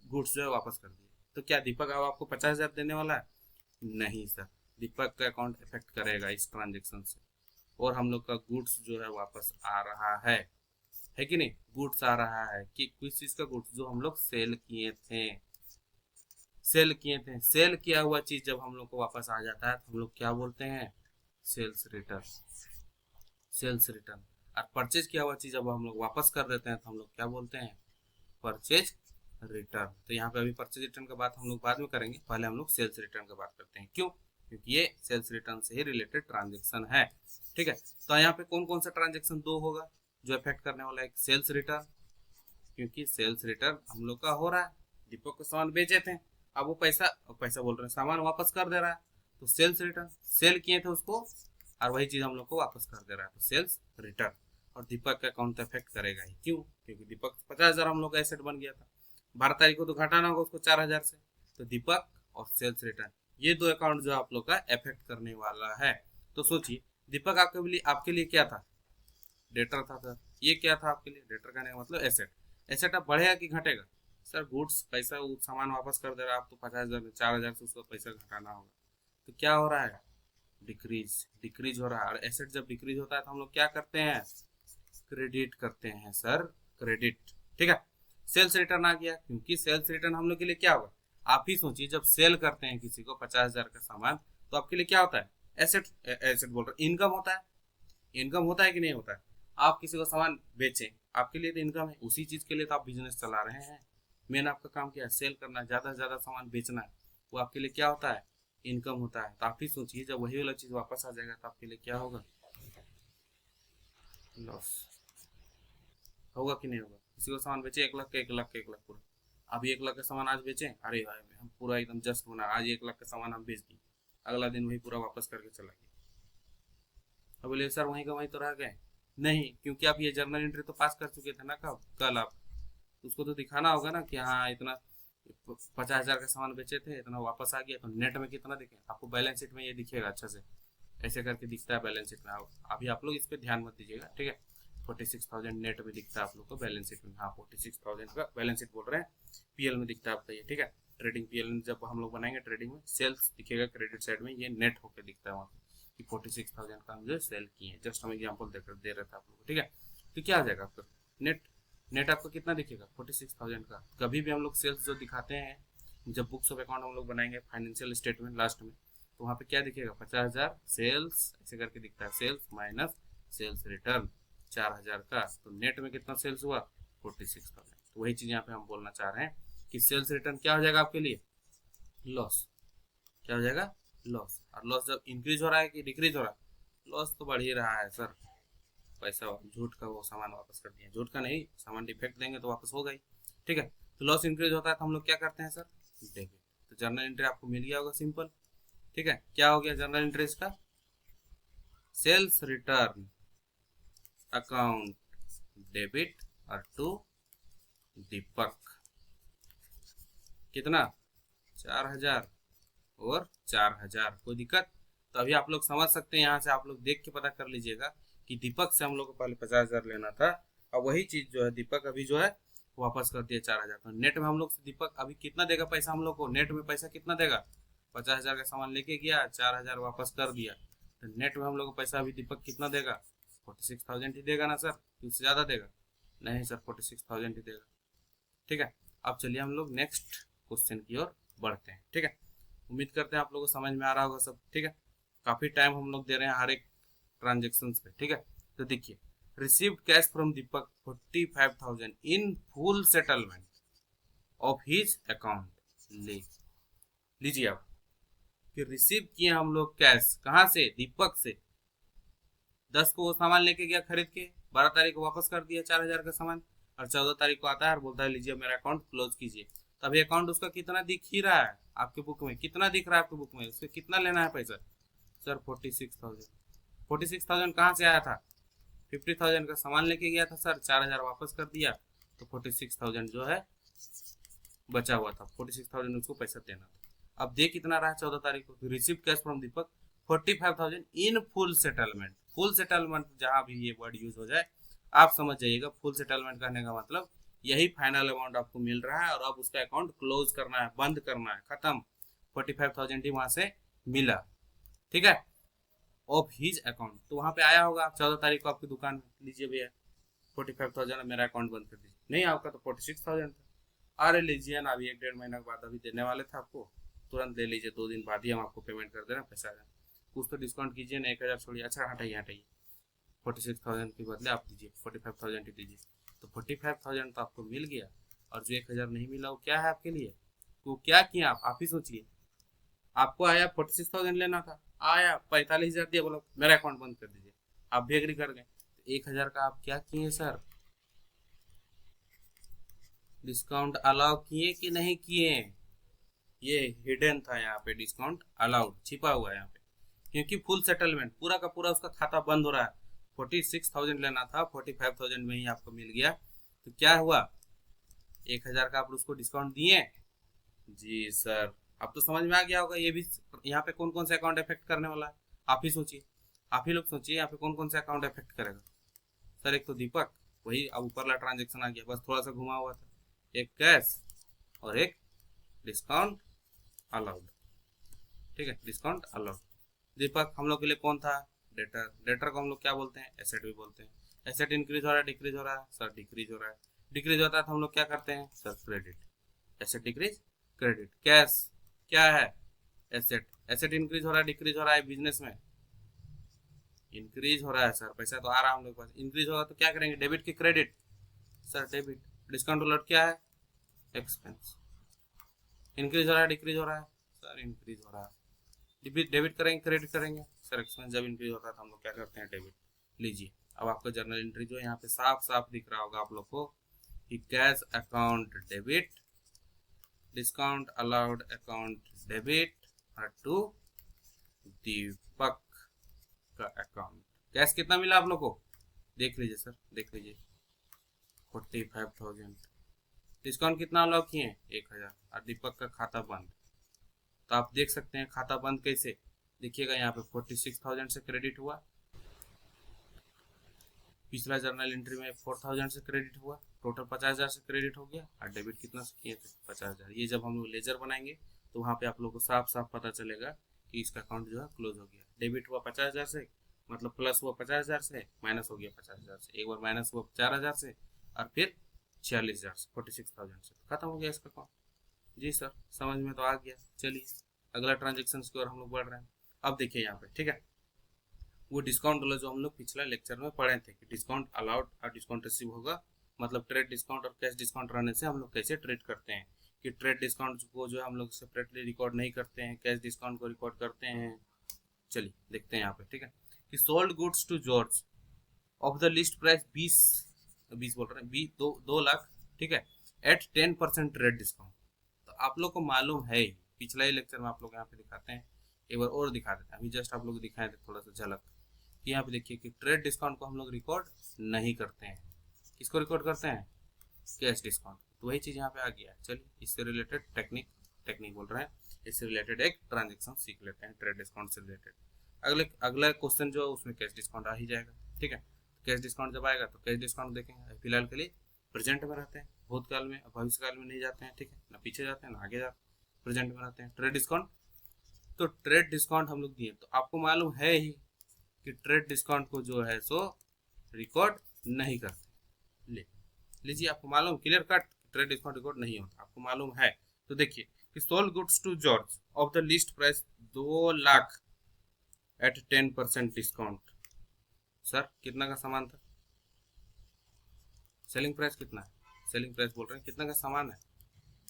गुड्स जो है वापस कर दिया। तो क्या दीपक अब आपको 50,000 देने वाला है? नहीं सर, दीपक का अकाउंट इफेक्ट करेगा इस ट्रांजेक्शन से, और हम लोग का गुड्स जो है वापस आ रहा है कि नहीं? गुड्स आ रहा है कि किस चीज का गुड्स? जो हम लोग सेल किए थे, सेल किया हुआ चीज जब हम लोग को वापस आ जाता है तो हम लोग क्या बोलते हैं? Sales return. और परचेज किया हुआ चीज जब हम लोग वापस कर देते हैं तो हम लोग क्या बोलते हैं? Purchase return. तो यहाँ पे अभी परचेज रिटर्न का बात हम लोग बाद में करेंगे, पहले हम लोग सेल्स रिटर्न का बात करते हैं। क्यों? क्योंकि ये सेल्स रिटर्न से ही रिलेटेड ट्रांजेक्शन है। ठीक है, तो यहाँ पे कौन कौन सा ट्रांजेक्शन दो होगा जो इफेक्ट करने वाला है? सेल्स रिटर्न, क्योंकि सेल्स रिटर्न हम लोग का हो रहा है, दीपक को सामान बेचे थे, अब वो पैसा बोल रहे हैं सामान वापस कर दे रहा है, तो सेल्स रिटर्न। सेल किए थे उसको और वही चीज हम लोग को वापस कर दे रहा है, तो सेल्स रिटर्न। और दीपक का अकाउंट इफेक्ट करेगा ही। क्यों? क्योंकि दीपक 50,000 हम लोग का एसेट बन गया था, 12 तारीख को तो घटाना होगा उसको 4,000 से, तो दीपक और सेल्स रिटर्न ये दो अकाउंट जो आप लोग का इफेक्ट करने वाला है। तो सोचिए, दीपक आपके लिए क्या था? डेटर था सर। ये क्या था आपके लिए? डेटर का मतलब एसेट। एसेट अब बढ़ेगा कि घटेगा? सर गुड्स पैसा सामान वापस कर दे रहा है, आप तो 50,000 4,000 से उसका पैसा घटाना होगा, तो क्या हो रहा है? डिक्रीज हो रहा है। और एसेट जब डिक्रीज होता है तो हम लोग क्या करते हैं? क्रेडिट करते हैं सर, क्रेडिट। ठीक है, सेल्स रिटर्न आ गया, क्योंकि सेल्स रिटर्न हम लोग के लिए क्या होगा? आप ही सोचिए, जब सेल करते हैं किसी को 50,000 का सामान, तो आपके लिए क्या होता है? एसेट बोल रहे, इनकम होता है। इनकम होता है कि नहीं होता है? आप किसी को सामान बेचें, आपके लिए तो इनकम है, उसी चीज के लिए तो आप बिजनेस चला रहे हैं। मेन आपका काम क्या है? सेल करना, ज्यादा से ज्यादा सामान बेचना है, वो आपके लिए क्या होता है? इनकम होता है। तो आप ही सोचिए, जब वही वाला चीज वापस आ जाएगा तो आपके लिए क्या होगा? लॉस होगा कि नहीं होगा? किसी को सामान बेचे 1 लाख का, 1 लाख पूरा, अभी 1 लाख का सामान आज बेचे, अरे भाई हम पूरा एकदम जस्ट बना, आज 1 लाख का सामान हम बेच दिए, अगला दिन वही पूरा वापस करके चला गया। अब बोले सर वहीं का वहीं तो रह गए। नहीं, क्योंकि आप ये जर्नल एंट्री तो पास कर चुके थे ना, कल आप उसको तो दिखाना होगा ना कि हाँ इतना 50,000 का सामान बेचे थे, इतना वापस आ गया, तो नेट में कितना दिखे आपको? बैलेंस शीट में ये दिखेगा अच्छा से, ऐसे करके दिखता है बैलेंस शीट में। अभी आप लोग इस पर ध्यान मत दीजिएगा, ठीक है? 46,000 नेट में दिखता है आप लोग को बैलेंस शीट में। हाँ 46,000 का बैलेंस शीट बोल रहे हैं, पीएल में दिखता है आपका ये। ठीक है, ट्रेडिंग पीएल में जब हम लोग बनाएंगे ट्रेडिंग में सेल्स दिखेगा, क्रेडिट साइड में ये नेट होकर दिखता है वहाँ कि 46,000 का हम जो सेल किए। जस्ट हम एग्जाम्पल दे रहे थे आप लोग को। ठीक है, तो क्या आ जाएगा आपका नेट आपको कितना दिखेगा? 46,000 का। कभी भी हम लोग सेल्स जो दिखाते हैं, जब बुक्स ऑफ अकाउंट हम लोग बनाएंगे फाइनेंशियल स्टेटमेंट लास्ट में, तो वहाँ पे क्या दिखेगा? 50,000 सेल्स ऐसे करके दिखता है, सेल्स माइनस सेल्स रिटर्न 4,000 का, तो नेट में कितना सेल्स हुआ? 46,000। तो वही चीज यहाँ पे हम बोलना चाह रहे हैं कि सेल्स रिटर्न क्या हो जाएगा आपके लिए? लॉस। क्या हो जाएगा? लॉस। और लॉस जब इंक्रीज हो रहा है कि डिक्रीज हो रहा है? लॉस तो बढ़ ही रहा है सर, पैसा झूठ का वो सामान वापस कर दिया, झूठ का नहीं, सामान डिफेक्ट देंगे तो वापस होगा ही। ठीक है, तो लॉस इंक्रीज होता है तो हम लोग क्या करते हैं सर? डेबिट। तो जर्नल एंट्री आपको मिल गया होगा सिंपल। ठीक है, क्या हो गया जर्नल एंट्री का? सेल्स रिटर्न अकाउंट डेबिट और टू दीपक, कितना? 4,000 और 4,000। कोई दिक्कत? तो अभी आप लोग समझ सकते हैं, यहाँ से आप लोग देख के पता कर लीजिएगा कि दीपक से हम लोग को पहले 50,000 लेना था, और वही चीज जो है दीपक अभी जो है वापस कर दिया 4,000। तो नेट में हम लोग से दीपक अभी कितना देगा पैसा हम लोग को? नेट में पैसा कितना देगा? 50,000 का सामान लेके गया, 4,000 वापस कर दिया, तो नेट में हम लोग को पैसा अभी दीपक कितना देगा? 46,000 ही देगा ना सर, उससे ज्यादा देगा? नहीं सर, 46,000 ही देगा। ठीक है, अब चलिए हम लोग नेक्स्ट क्वेश्चन की ओर बढ़ते हैं। ठीक है, उम्मीद करते हैं आप लोगों को समझ में आ रहा होगा सब। ठीक है, काफी टाइम हम लोग दे रहे हैं हर एक ट्रांजेक्शन पे। ठीक है, तो देखिए, received cash from Deepak 45,000 in full settlement of his account. लीजिए आप कि रिसीव किए हम लोग कैश कहां से? दीपक से। 10 को वो सामान लेके गया खरीद के, 12 तारीख को वापस कर दिया 4,000 का सामान, और 14 तारीख को आता है और बोलता है लीजिए मेरा अकाउंट क्लोज कीजिए। तभी अकाउंट उसका कितना दिख ही रहा है आपके बुक में? कितना दिख रहा है आपके बुक में? उसके कितना लेना है पैसा? सर 46,000। 46,000 कहाँ से आया था? 50,000 का सामान लेके गया था सर, 4,000 वापस कर दिया, तो 46,000 जो है बचा हुआ था, 46,000 उसको पैसा देना था। अब दे कितना रहा है 14 तारीख को, receive cash from Deepak 45,000 in full settlement. Full settlement जहां भी ये वर्ड यूज हो जाए आप समझ जाइएगा, फुल सेटलमेंट करने का मतलब यही फाइनल अमाउंट आपको मिल रहा है और अब उसका अकाउंट क्लोज करना है, बंद करना है, खत्म। 45,000 ही वहां से मिला, ठीक है, ऑफ हिज अकाउंट। तो वहां पे आया होगा 14 तारीख को आपकी दुकान में, लीजिए भैया 45,000 मेरा अकाउंट बंद कर दीजिए। नहीं आपका तो 46,000 था। अरे लीजिए ना, अभी 1-1.5 महीना के बाद अभी देने वाले थे आपको, तुरंत ले लीजिए, 2 दिन बाद ही हम आपको पेमेंट कर दे रहे हैं, पैसा आएगा, कुछ तो डिस्काउंट कीजिए ना, 1,000 छोड़िए। अच्छा हटाइए हटाइए, 46,000 के बदले आप दीजिए 45,000 ही दीजिए। तो 45,000 तो आपको मिल गया, और जो 1,000 नहीं मिला वो क्या है आपके लिए, वो क्या किया आप ही सोचिए। आपको आया 46,000 लेना था, आया 45,000 दिया, बोलो मेरा अकाउंट बंद कर दीजिए, आप भी एग्री कर गए। तो 1,000 का आप क्या किए सर, डिस्काउंट अलाउ किए कि नहीं किए। ये हिडन था यहाँ पे, डिस्काउंट अलाउड छिपा हुआ है यहाँ पे, क्योंकि फुल सेटलमेंट पूरा का पूरा उसका खाता बंद हो रहा है। 46,000 लेना था, 45,000 में ही आपको मिल गया, तो क्या हुआ, 1,000 का आप उसको डिस्काउंट दिए। जी सर, अब तो समझ में आ गया होगा ये भी, यहाँ पे कौन कौन से अकाउंट इफेक्ट करने वाला है, आप ही सोचिए, आप ही लोग सोचिए यहाँ पे कौन कौन से अकाउंट इफेक्ट करेगा। सर एक तो दीपक, वही अब ऊपर वाला ट्रांजेक्शन आ गया, बस थोड़ा सा घुमा हुआ था, एक कैश और एक डिस्काउंट अलाउड, ठीक है, डिस्काउंट अलाउड। दीपक हम लोग के लिए कौन था, डेटर। डेटर को हम लोग क्या बोलते हैं, एसेट भी बोलते हैं। एसेट इंक्रीज हो रहा है डिक्रीज हो रहा है, सर डिक्रीज हो रहा है। डिक्रीज होता है तो हम लोग क्या करते हैं sir, credit. Asset decrease credit. Cash क्या है, एसेट। एसेट इंक्रीज हो रहा है डिक्रीज हो रहा है बिजनेस में, इंक्रीज हो रहा है सर, पैसा तो आ रहा है हम लोग के पास, इंक्रीज होगा तो क्या करेंगे, डेबिट की credit, sir debit. Discount allowed क्या है, एक्सपेंस। इंक्रीज हो रहा है डिक्रीज हो रहा है, सर इंक्रीज हो रहा है। डेबिट करेंगे क्रेडिट करेंगे, सर एक्सपेंस जब इंक्रीज होता है तो हम लोग क्या करते हैं, डेबिट। लीजिए अब आपका जर्नल एंट्री जो यहाँ पे साफ साफ दिख रहा होगा आप लोग को कि cash account debit, discount allowed account debit to Deepak का अकाउंट। कैश कितना मिला आप लोग को, देख लीजिए सर, देख लीजिए 45,000। डिस्काउंट कितना अलाउ किए, 1,000, और दीपक का खाता बंद। तो आप देख सकते हैं खाता बंद कैसे, देखिएगा यहाँ पे 46,000 से क्रेडिट हुआ, पिछला जर्नल एंट्री में 4,000 से क्रेडिट हुआ, टोटल 50,000 से क्रेडिट हो गया, और डेबिट कितना से किए थे 50,000। ये जब हम लोग लेजर बनाएंगे तो वहाँ पे आप लोग को साफ साफ पता चलेगा कि इसका अकाउंट जो है क्लोज हो गया। डेबिट हुआ 50,000 से, मतलब प्लस हुआ 50,000 से, माइनस हो गया 50,000 से, एक बार माइनस हुआ 4,000 से, और फिर 46,000 से, 46,000 से खत्म हो गया इसका अकाउंट। जी सर समझ में तो आ गया। चलिए अगला ट्रांजेक्शन की ओर हम लोग बढ़ रहे हैं। अब देखिए यहाँ पे, ठीक है, वो डिस्काउंट वाला जो हम लोग पिछला लेक्चर में पढ़े थे कि डिस्काउंट अलाउड और डिस्काउंट रिसीव होगा, मतलब ट्रेड डिस्काउंट और कैश डिस्काउंट रहने से हम लोग कैसे ट्रेड करते हैं, कि ट्रेड डिस्काउंट को जो है हम लोग सेपरेटली रिकॉर्ड नहीं करते हैं, कैश डिस्काउंट को रिकॉर्ड करते हैं। चलिए देखते हैं यहाँ पे, ठीक है, कि sold goods to George of the list price 20 बोल रहे हैं, 2 लाख, ठीक है, एट 10% ट्रेड डिस्काउंट। तो आप लोग को मालूम है ही, पिछला ही लेक्चर में आप लोग यहाँ पे दिखाते हैं, एक बार और दिखा देते हैं, अभी जस्ट आप लोग दिखाए थे थोड़ा सा झलक। यहाँ पे देखिए कि ट्रेड डिस्काउंट को हम लोग रिकॉर्ड नहीं करते हैं, किसको रिकॉर्ड करते हैं, कैश डिस्काउंट। तो वही चीज यहाँ पे आ गया। चलिए इससे रिलेटेड टेक्निक बोल रहे हैं, इससे रिलेटेड एक ट्रांजेक्शन सीख लेते हैं ट्रेड डिस्काउंट से रिलेटेड। अगला क्वेश्चन जो उसमें कैश डिस्काउंट आ ही जाएगा, ठीक है। कैश डिस्काउंट जब आएगा तो कैश डिस्काउंट देखेंगे, फिलहाल के लिए प्रेजेंट में रहते हैं, भूतकाल में भविष्यकाल में नहीं जाते हैं, ठीक है, ना पीछे जाते हैं ना आगे जाते हैं, प्रेजेंट में रहते हैं। ट्रेड डिस्काउंट, तो ट्रेड डिस्काउंट हम लोग दिए, तो आपको मालूम है ही कि ट्रेड डिस्काउंट को जो है सो रिकॉर्ड नहीं करते। लीजिए आपको मालूम, clear cut, trade discount record नहीं होता, आपको मालूम है। तो देखिए कि sold goods to George of the list price 2 lakh at 10% discount. Sir कितना का सामान था, सेलिंग प्राइस कितना है, सेलिंग प्राइस बोल रहे हैं कितना का सामान है,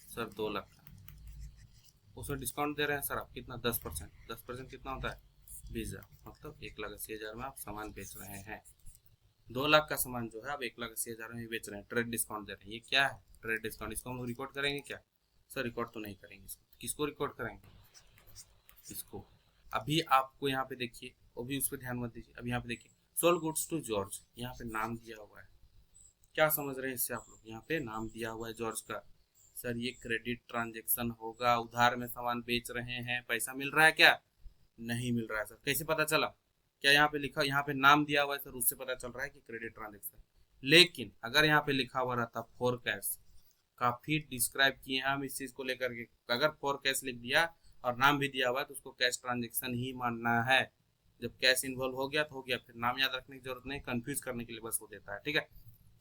सर 2 लाख का, उसमें डिस्काउंट दे रहे हैं सर आप कितना, 10%। 10% कितना होता है, 20,000, मतलब 1,80,000 में आप सामान बेच रहे हैं। 2 लाख का सामान जो है आप 1,80,000 में बेच रहे हैं, ट्रेड डिस्काउंट दे रहे हैं। ये क्या है, ट्रेड डिस्काउंट। इसको हम लोग रिकॉर्ड करेंगे क्या, सर रिकॉर्ड तो नहीं करेंगे इसको। किसको रिकॉर्ड करेंगे, इसको। अभी आपको यहाँ पे देखिए, अभी उस पर ध्यान मत दीजिए, अब यहाँ पे देखिए सोल्ड गुड्स टू जॉर्ज, यहाँ पे नाम दिया हुआ है, क्या समझ रहे हैं इससे आप लोग, यहाँ पे नाम दिया हुआ है जॉर्ज का, सर ये क्रेडिट ट्रांजेक्शन होगा, उधार में सामान बेच रहे हैं, पैसा मिल रहा है क्या? नहीं मिल रहा है सर। कैसे पता चला? क्या यहाँ पे लिखा, यहाँ पे नाम दिया हुआ है सर, उससे पता चल रहा है कि क्रेडिट ट्रांजेक्शन। लेकिन अगर यहाँ पे लिखा हुआ रहता फॉर कैश, काफी डिस्क्राइब किए हैं हम इस चीज को लेकर के, अगर फॉर कैश लिख दिया और नाम भी दिया हुआ है तो उसको कैश ट्रांजेक्शन ही मानना है। जब कैश इन्वॉल्व हो गया तो हो गया, फिर नाम याद रखने की जरूरत नहीं, कंफ्यूज करने के लिए बस वो देता है। ठीक है,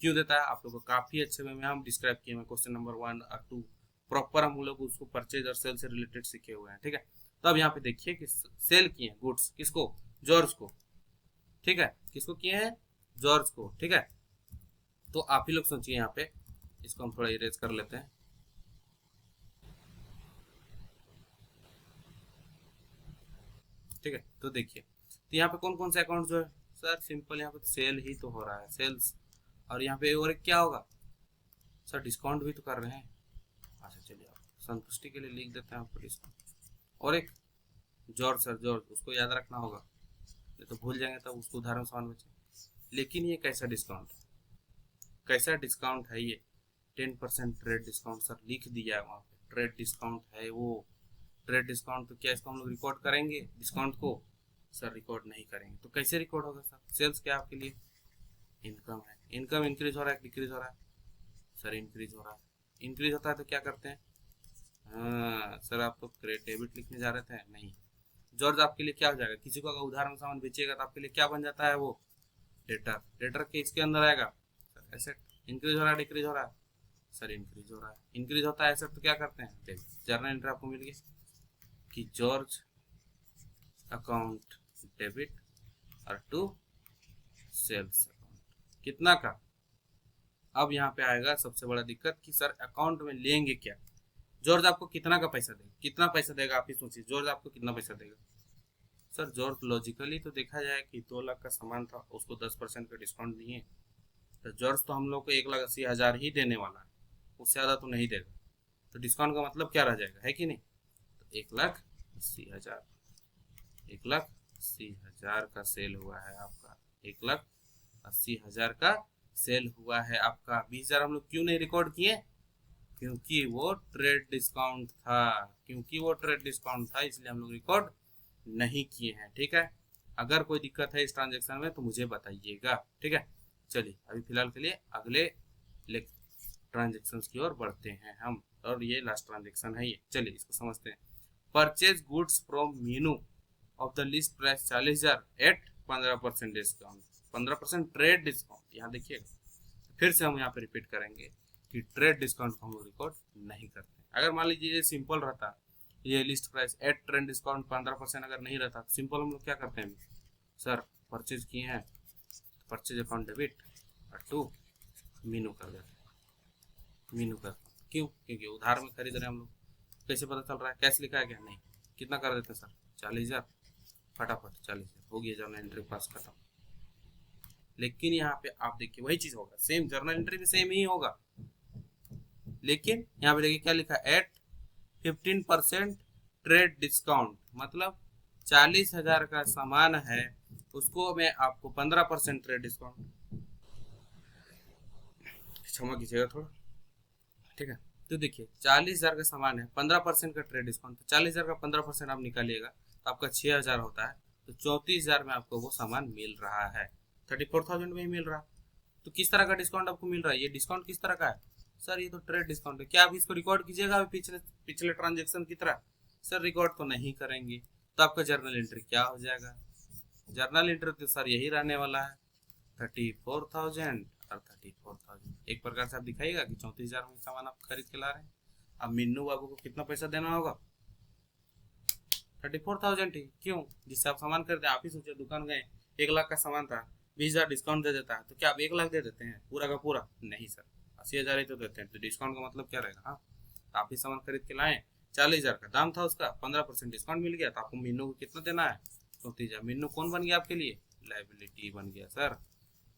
क्यों देता है आप लोग को काफी अच्छे वे में हम डिस्क्राइब किए हैं, क्वेश्चन नंबर 1 और 2 प्रॉपर हम लोग उसको परचेज और सेल से रिलेटेड सीखे हुए हैं। ठीक है, तो अब यहाँ पे देखिए कि सेल किए हैं गुड्स, किसको? जॉर्ज को। ठीक है, किसको किए हैं? जॉर्ज को। ठीक है, तो आप ही लोग सोचिए यहाँ पे, इसको हम थोड़ा इरेज कर लेते हैं। ठीक है, तो देखिए, तो यहाँ पे कौन कौन से अकाउंट जो है सर? सिंपल यहाँ पे सेल ही तो हो रहा है, सेल्स। और यहाँ पे और एक क्या होगा सर? डिस्काउंट भी तो कर रहे हैं। अच्छा चलिए, आप संतुष्टि के लिए लिख देते हैं आपको डिस्काउंट। और एक जॉर्ज सर, जॉर्ज, उसको याद रखना होगा, नहीं तो भूल जाएंगे तब उसको उदाहरण समान बचे। लेकिन ये कैसा डिस्काउंट है? कैसा डिस्काउंट है ये? 10% ट्रेड डिस्काउंट सर लिख दिया है वहाँ पे, ट्रेड डिस्काउंट है वो। ट्रेड डिस्काउंट तो क्या इसको हम लोग रिकॉर्ड करेंगे डिस्काउंट को? सर रिकॉर्ड नहीं करेंगे। तो कैसे रिकॉर्ड होगा सर? सेल्स क्या आपके लिए? इनकम है। इनकम इंक्रीज हो रहा है डिक्रीज हो रहा है? सर इंक्रीज हो रहा है। इंक्रीज होता है तो क्या करते हैं? हाँ सर, आप तो डेबिट लिखने जा रहे थे, नहीं। जॉर्ज आपके लिए क्या हो जाएगा? किसी को अगर उधार में सामान बेचेगा तो आपके लिए क्या बन जाता है वो? डेटर। डेटर के इसके अंदर आएगा सर एसेट। इंक्रीज हो रहा है डिक्रीज हो रहा है? सर इंक्रीज हो रहा है। इंक्रीज होता है एसेट तो क्या करते हैं? जर्नल एंट्री आपको मिल गई कि जॉर्ज अकाउंट डेबिट और टू सेल्स अकाउंट, कितना का? अब यहाँ पे आएगा सबसे बड़ा दिक्कत कि सर अकाउंट में लेंगे क्या? जॉर्ज आपको कितना का पैसा देगा? कितना पैसा देगा आप ही सोचिए, जॉर्ज आपको कितना पैसा देगा? सर जॉर्ज लॉजिकली तो देखा जाए कि 2 लाख का सामान था, उसको 10% का डिस्काउंट दिए, तो जॉर्ज तो हम लोग को 1,80,000 ही देने वाला है, उससे ज़्यादा तो नहीं देगा। तो डिस्काउंट का मतलब क्या रह जाएगा, है कि नहीं? तो 1,80,000, 1,80,000 का सेल हुआ है आपका, 1,80,000 का सेल हुआ है आपका। 20,000 हम लोग क्यों नहीं रिकॉर्ड किए? क्योंकि वो ट्रेड डिस्काउंट था, क्योंकि वो ट्रेड डिस्काउंट था, इसलिए हम लोग रिकॉर्ड नहीं किए हैं। ठीक है, अगर कोई दिक्कत है इस ट्रांजेक्शन में तो मुझे बताइएगा। ठीक है, चलिए अभी फिलहाल के लिए अगले ट्रांजेक्शन की ओर बढ़ते हैं हम, और ये लास्ट ट्रांजेक्शन है ये। चलिए इसको समझते हैं। Purchase goods from Meenu of the list price 40,000 at 15% discount, 15% trade discount. यहाँ देखिएगा, फिर से हम यहाँ पे रिपीट करेंगे कि ट्रेड डिस्काउंट को हम लोग रिकॉर्ड नहीं करते। अगर मान लीजिए ये सिंपल रहता, ये list price at trade discount 15% अगर नहीं रहता, सिंपल हम लोग क्या करते हैं सर? परचेज किए हैं, परचेज अकाउंट डेबिट और टू मीनू कर देते हैं, मीनू कर। क्यों? क्योंकि उधार में खरीद रहे हैं हम लोग। कैसे पता चल रहा है? कैश लिखा है क्या? नहीं। कितना कर देते हैं सर? 40,000, फटाफट 40,000 हो गया, जर्नल एंट्री पास खत्म। लेकिन यहाँ पे आप देखिए वही चीज होगा, सेम जर्नल एंट्री भी सेम ही होगा, लेकिन यहाँ पे देखिए क्या लिखा है? एट 15% ट्रेड डिस्काउंट, मतलब 40,000 का सामान है, उसको मैं आपको 15% ट्रेड डिस्काउंट, क्षमा कीजिएगा थोड़ा। ठीक है, तो देखिए 40,000 का सामान है, 15% का ट्रेड डिस्काउंट, तो 40,000 का 15% आप निकालिएगा तो आपका 6,000 होता है, तो 34,000 में आपको वो सामान मिल रहा है, 34,000 में ही मिल रहा। तो किस तरह का डिस्काउंट आपको मिल रहा है? ये डिस्काउंट किस तरह का है सर? ये तो ट्रेड डिस्काउंट है। क्या आप इसको रिकॉर्ड कीजिएगा पिछले पिछले ट्रांजेक्शन की तरह? सर रिकॉर्ड तो नहीं करेंगे। तो आपका जर्नल एंट्री क्या हो जाएगा? जर्नल एंट्री तो सर यही रहने वाला है, 34,000 और 34,000। एक प्रकार से आप दिखाइएगा कि 34,000 में सामान आप खरीद के ला रहे हैं। अब मिन्नू बाबू को कितना पैसा देना होगा? 34,000 ही। क्यों? जिससे आप सामान खरीदे, आप ही सोचिए, दुकान गए, 1 लाख का सामान था, 20,000 डिस्काउंट दे देता है, तो क्या आप 1 लाख दे देते हैं पूरा का पूरा? नहीं सर, 80,000 ही तो देते हैं। तो डिस्काउंट का मतलब क्या रहेगा? हाँ, आप ही सामान खरीद के लाए, 40,000 का दाम था उसका, 15% डिस्काउंट मिल गया, तो आपको मिन्नू को कितना देना है? 34,000। मिन्नू कौन बन गया आपके लिए? लाइबिलिटी बन गया सर,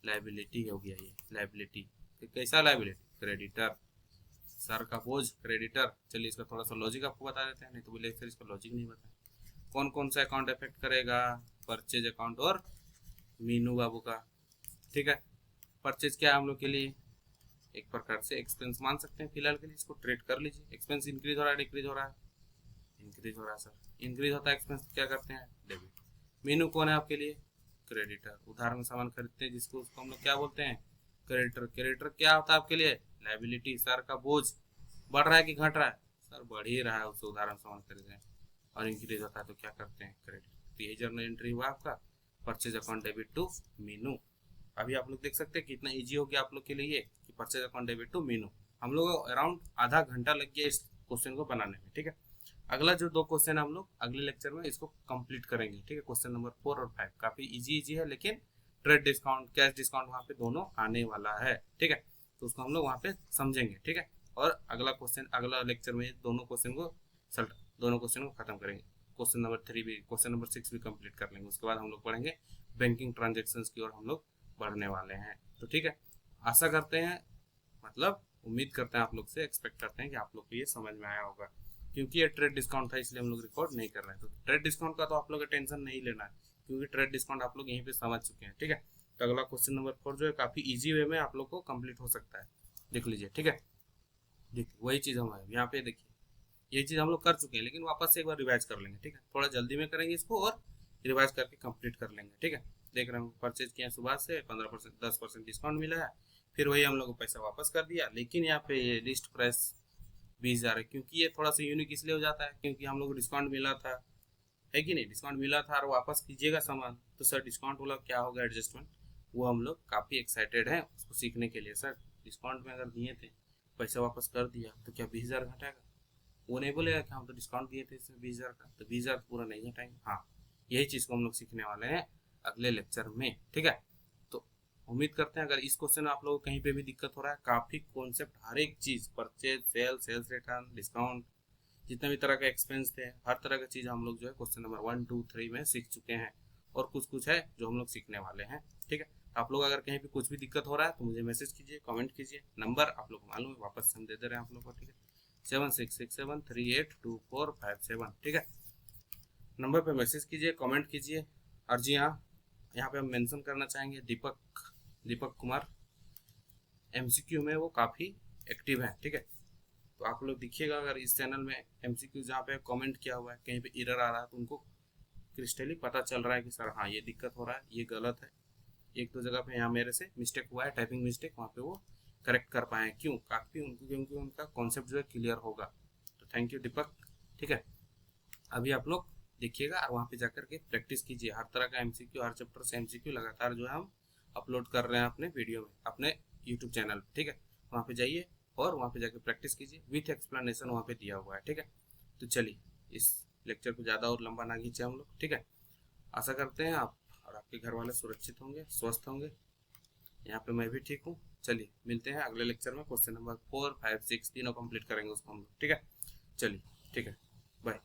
लाइबिलिटी हो गया ये, लाइबिलिटी। कैसा लाइबिलिटी? क्रेडिटर, सर का बोझ क्रेडिटर। चलिए इसका थोड़ा सा लॉजिक आपको बता देते हैं, नहीं तो बोले सर इसका लॉजिक नहीं बताया। कौन कौन सा अकाउंट अफेक्ट करेगा? परचेज अकाउंट और मीनू बाबू का। ठीक है, परचेज क्या है हम लोग के लिए? एक प्रकार से एक्सपेंस मान सकते हैं। फिलहाल के लिए इसको ट्रेड कर लीजिए। एक्सपेंस इंक्रीज हो रहा है, डिक्रीज हो रहा है? इंक्रीज हो रहा है सर। इंक्रीज होता है एक्सपेंस, क्या करते हैं? डेबिट। मीनू कौन है आपके लिए? क्रेडिटर। उधार में सामान खरीदते हैं जिसको, उसको हम लोग क्या बोलते हैं? क्रेडिटर। क्रेडिटर क्या होता है आपके लिए? लाइबिलिटी। सर का बोझ बढ़ रहा है कि घट रहा है? सर बढ़ ही रहा है, उससे उधार में सामान खरीद रहे हैं और इंक्रीज होता है तो क्या करते हैं? क्रेडिट। तो यही जर्नल एंट्री हुआ आपका purchase account debit to Meenu. अभी आप लोग देख सकते हैं कितना इजी हो गया आप लोग के लिए कि purchase account debit to Meenu. हम लोग अराउंड आधा घंटा लग गया इस क्वेश्चन को बनाने में, ठीक है। अगला जो दो क्वेश्चन हम लोग अगले लेक्चर में इसको कंप्लीट करेंगे, ठीक है। क्वेश्चन नंबर 4 और 5 काफी इजी है, लेकिन ट्रेड डिस्काउंट, कैश डिस्काउंट वहाँ पे दोनों आने वाला है, ठीक है। तो उसको हम लोग वहाँ पे समझेंगे, ठीक है। और अगला क्वेश्चन, अगला लेक्चर में दोनों क्वेश्चन को खत्म करेंगे। क्वेश्चन नंबर 3 भी, क्वेश्चन नंबर 6 भी कंप्लीट कर लेंगे। उसके बाद हम लोग पढ़ेंगे बैंकिंग ट्रांजेक्शन की ओर हम लोग बढ़ने वाले हैं। तो ठीक है, आशा करते हैं, मतलब उम्मीद करते हैं आप लोग से, एक्सपेक्ट करते हैं कि आप लोग को ये समझ में आया होगा। क्योंकि ये ट्रेड डिस्काउंट था इसलिए हम लोग रिकॉर्ड नहीं कर रहे हैं। तो ट्रेड डिस्काउंट का तो आप लोग का टेंशन नहीं लेना है, क्योंकि ट्रेड डिस्काउंट आप लोग यहीं पे समझ चुके हैं, ठीक है। तो अगला क्वेश्चन नंबर 4 जो है काफी इजी वे में आप लोग को कंप्लीट हो सकता है। देख लीजिए, ठीक है। देखिए वही चीज हम यहाँ पे देखिए, ये चीज हम लोग कर चुके हैं, लेकिन वापस से एक बार रिवाइज कर लेंगे, ठीक है। थोड़ा जल्दी में करेंगे इसको और रिवाइज करके कंप्लीट कर लेंगे, ठीक है। देख रहे हैं परचेज किया सुबह से 15% 10% डिस्काउंट मिला है, फिर वही हम लोग को पैसा वापस कर दिया। लेकिन यहाँ पे ये लिस्ट प्राइस 20,000 है, क्योंकि ये थोड़ा सा यूनिक इसलिए हो जाता है क्योंकि हम लोग को डिस्काउंट मिला था, है कि नहीं? डिस्काउंट मिला था और वापस कीजिएगा सामान, तो सर डिस्काउंट वाला क्या होगा एडजस्टमेंट, वो हम लोग काफ़ी एक्साइटेड हैं उसको सीखने के लिए। सर डिस्काउंट में अगर दिए थे, पैसा वापस कर दिया तो क्या 20,000 घटेगा? वो नहीं बोलेगा कि हम तो डिस्काउंट दिए थे इसमें 20,000 का, तो 20,000 पूरा नहीं घटाएंगे। हाँ, यही चीज़ को हम लोग सीखने वाले हैं अगले लेक्चर में, ठीक है। तो उम्मीद करते हैं, अगर इस क्वेश्चन में आप लोगों को कहीं पे भी दिक्कत हो रहा है, काफ़ी कॉन्सेप्ट, हर एक चीज़, परचेज, सेल्स रिटर्न, डिस्काउंट, जितने भी तरह के एक्सपेंस थे, हर तरह की चीज़ हम लोग जो है क्वेश्चन नंबर 1 2 3 में सीख चुके हैं, और कुछ कुछ है जो हम लोग सीखने वाले हैं, ठीक है। आप लोग अगर कहीं भी कुछ भी दिक्कत हो रहा है तो मुझे मैसेज कीजिए, कमेंट कीजिए। नंबर आप लोग को मालूम है, वापस हम दे दे रहे हैं आप लोग को, ठीक है। 7667382457, ठीक है। नंबर पे मैसेज कीजिए, कमेंट कीजिए। और जी हाँ, यहाँ पे हम मेंशन करना चाहेंगे दीपक कुमार, एमसीक्यू में वो काफ़ी एक्टिव है, ठीक है। तो आप लोग देखिएगा, अगर इस चैनल में एमसीक्यू जहाँ पे कमेंट किया हुआ है कहीं पे एरर आ रहा है तो उनको क्रिस्टली पता चल रहा है कि सर हाँ ये दिक्कत हो रहा है, ये गलत है। एक दो जगह पे यहाँ मेरे से मिस्टेक हुआ है, टाइपिंग मिस्टेक, वहाँ पे वो करेक्ट कर पाए हैं। क्यों? काफ़ी उनको, क्योंकि उनका कॉन्सेप्ट जो है क्लियर होगा। तो थैंक यू दीपक, ठीक है। अभी आप लोग देखिएगा और वहाँ पे जाकर के प्रैक्टिस कीजिए। हर तरह का एमसीक्यू, हर चैप्टर से एमसीक्यू लगातार जो है हम अपलोड कर रहे हैं अपने वीडियो में, अपने यूट्यूब चैनल पर, ठीक है। वहाँ पे जाइए और वहाँ पे जाके प्रैक्टिस कीजिए, विथ एक्सप्लेनेशन वहाँ पे दिया हुआ है, ठीक है। तो चलिए, इस लेक्चर को ज़्यादा और लंबा ना खींचे हम लोग, ठीक है। आशा करते हैं आप और आपके घर वाले सुरक्षित होंगे, स्वस्थ होंगे। यहाँ पे मैं भी ठीक हूँ। चलिए मिलते हैं अगले लेक्चर में, क्वेश्चन नंबर 4 5 6 तीनों कंप्लीट करेंगे उसको हम लोग, ठीक है। चलिए, ठीक है, बाय।